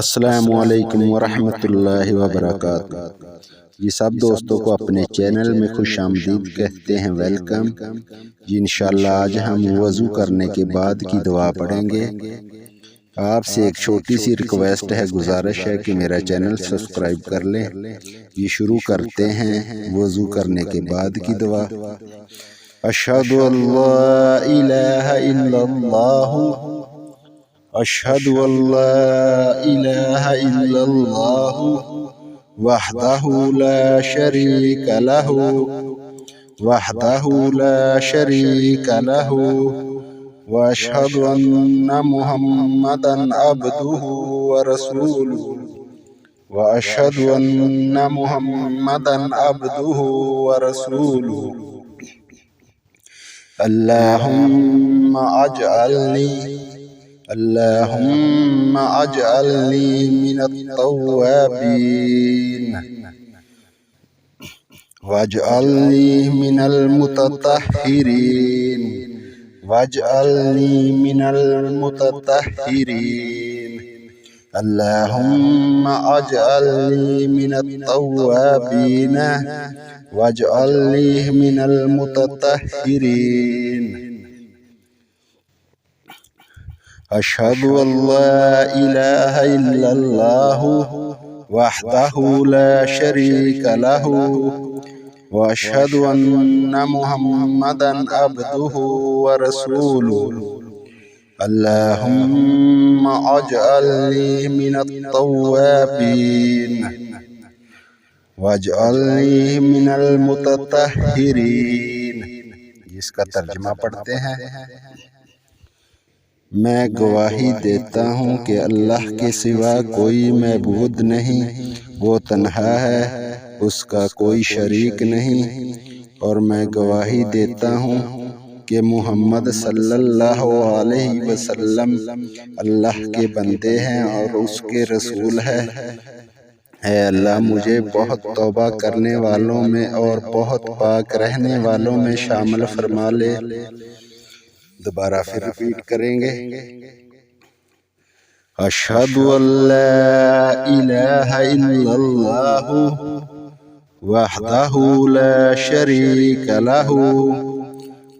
अस्सलामुअलैकुम वरहमतुल्लाहि वबरकातुहू। जी सब दोस्तों को अपने चैनल में खुश आमदीद कहते हैं, वेलकम जी। इंशाल्लाह आज हम वज़ू करने के बाद की दुआ पढ़ेंगे। आपसे एक छोटी सी रिक्वेस्ट है, गुजारिश है कि मेरा चैनल सब्सक्राइब कर लें। ये शुरू करते हैं वज़ू करने के बाद की दुआ। अशहदु अल्ला इलाहा इल्लल्लाह, अशहदु अल्ला इलाहा इल्लल्लाह वहदहु ला शरीका लहू, वहदहु ला शरीका लहू, व अशहदु अन्ना मुहम्मदन अब्दुहु व रसूलुहु, व अशहदु अन्ना मुहम्मदन अब्दुहु व रसूलुहु। अल्लाहुम्मा अजअलनी, अल्लाहुम्मा अजअलनी मिनत तव्वाबीन वजअलनी मिनल मुततहिरीन, वजअलनी मिनल मुततहिरीन। अल्लाहुम्मा अजअलनी मिनत तव्वाबीन वजअलनी मिनल मुततहिरीन। अशहदु अल्ला इलाहा इल्लल्लाह वहदहु ला शरीका लहू, व अशहदु अन्ना मुहम्मदन अब्दुहु व रसूलुहु। अल्लाहुम्मा अजअलनी मिनत तव्वाबीन वजअलनी मिनल मुततहिरीन। इसका तर्जुमा पढ़ते हैं। मैं गवाही देता हूँ कि अल्लाह के सिवा कोई मअबूद नहीं, वो तन्हा है, उसका कोई शरीक नहीं। और मैं गवाही देता हूँ कि मोहम्मद सल्लल्लाहु अलैहि वसल्लम अल्लाह के बंदे हैं और उसके रसूल है। अल्लाह मुझे बहुत तौबा करने वालों में और बहुत पाक रहने वालों में शामिल फरमा ले। दोबारा फिर रिपीट करेंगे। अशहदु अल्ला इलाहा इल्लल्लाह वहदहु ला शरीका लहू,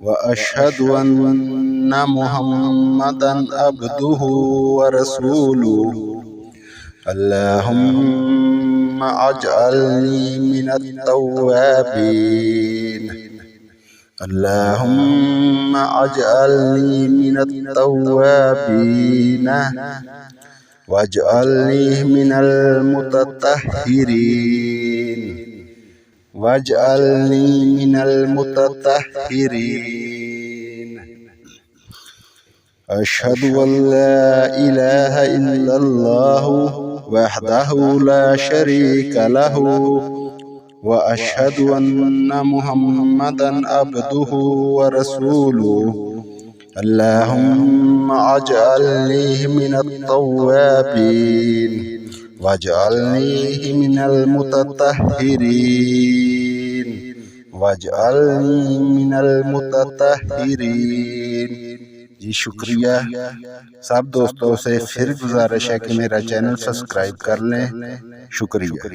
व अशहदु अन्ना मुहम्मदन अब्दुहु व रसूलुहु। अल्लाहुम्मा अजअलनी मिनत तव्वाबीन, अल्लाहुम्मा अजअलनी मिनत तव्वाबीन वजअलनी मिनल मुततहिरीन, वजअलनी मिनल मुततहिरीन। अशहदु अल्ला इलाहा इल्लल्लाह वहदहु ला शरीका लहू, व अशहदु अन्ना मुहम्मदन अब्दुहु व रसूलुहु। अल्लाहुम्मा अजअलनी मिनत तव्वाबीन वजअलनी मिनल मुततहिरीन, वजअलनी मिनल मुततहिरीन। जी शुक्रिया। सब दोस्तों से फिर गुजारिश है कि मेरा चैनल सब्सक्राइब कर लें। शुक्रिया।